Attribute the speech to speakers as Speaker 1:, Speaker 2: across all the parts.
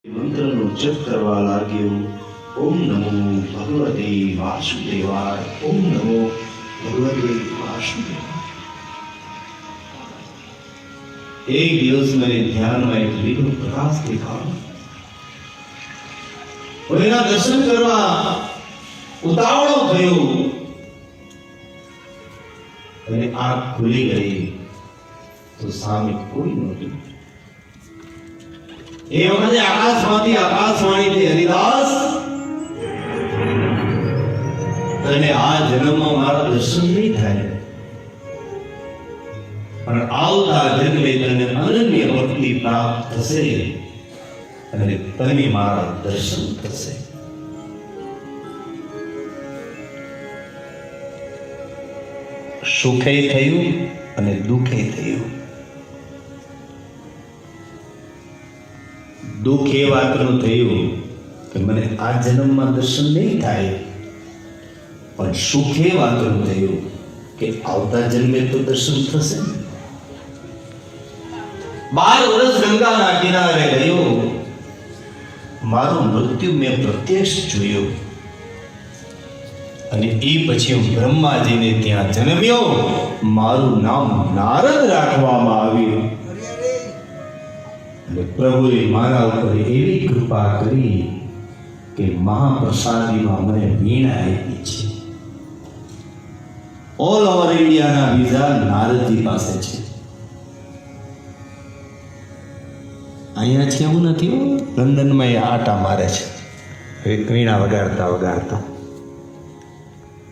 Speaker 1: મંત્રનો જપ કરવા લાગ્યો. ઓમ નમો ભગવતે વાસુદેવાય. ઓમ નમો ભગવતે વાસુદેવાય. એક દિવસ મને ધ્યાનમાં એક લીલો પ્રકાશ દેખાયો. હું એના દર્શન કરવા ઉતાવળો થયો અને આંખ ખુલી ગઈ તો સામે કોઈ નહોતું. એ વખતે આકાશમાંથી આકાશવાણીથી હરિદાસ, તને આ જન્મમાં મારા દર્શન નહીં થાય, પણ આવતા જન્મે તને અનન્ય ભક્તિ પ્રાપ્ત થશે અને તને મારા દર્શન થશે. સુખે થયું અને દુઃખે થયું. દુઃખ એ વાતનું થયું કે મને આ જન્મમાં દર્શન નહીં થાય, પણ સુખ એ વાતનું થયું કે આવતા જન્મે તો દર્શન થશે. 12 વર્ષ ગંગાના કિનારે ગયો, મારું મૃત્યુ મેં પ્રત્યક્ષ જોયું અને એ પછી હું બ્રહ્માજીને ત્યાં જન્મ્યો. મારું નામ નારદ રાખવામાં આવ્યું અને પ્રભુએ મારા ઉપર એવી કૃપા કરી કે મહાપ્રસાદીમાં મને વીણા આપી છે. ઓલ ઓવર ઇન્ડિયાના વિઝા નારદજી પાસે છે. અહીંયા છે એવું નથી, લંડનમાં એ આટા મારે છે વીણા વગાડતા વગાડતા.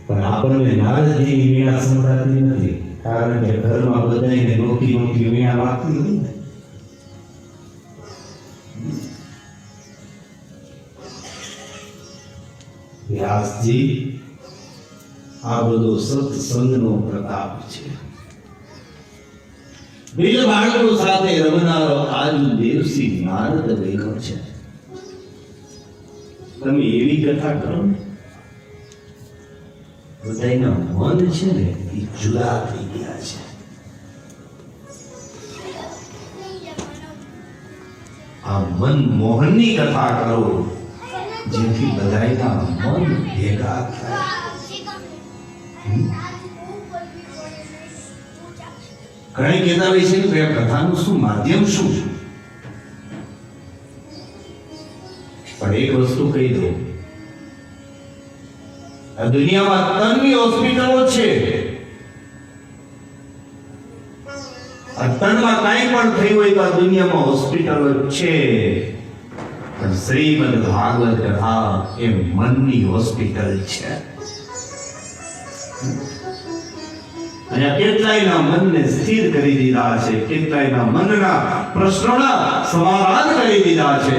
Speaker 1: પણ આપણને નારદજી વીણા સંભળાતી નથી, કારણ કે ઘરમાં બધાને નોકી નોકી વીણા વાગતી હોય ને. વ્યાસજી, આ બધો સત્સંગનો પ્રતાપ છે. બિલ બાળકો સાથે રમનારો આજુ દેવસી નારદ બન્યો છે. તમે એવી કથા કરો ને, બધાના મન છે ને એ જુદા થઈ ગયા છે. આ મન મોહનની કથા કરો જેથી બધાના મન ભેગા થાય. ઘણી કહેતા હોય છે કે આ કથાનું શું માધ્યમ શું? પણ એક વસ્તુ કહી દઉં, આ દુનિયામાં તનની હોસ્પિટલો છે. આ તનમાં કાંઈ પણ થયું હોય તો આ દુનિયામાં હોસ્પિટલો છે, પણ શ્રીમદ ભાગવત કથા એ મનની હોસ્પિટલ છે. અને કેટલાયના મનને સ્થિર કરી દીધા છે, કેટલાયના મનના પ્રશ્નોના સમાધાન કરી દીધા છે,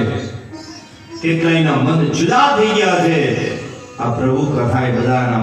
Speaker 1: કેટલાયના મન જુદા થઈ ગયા છે. આ પ્રભુ કથા એ બધાના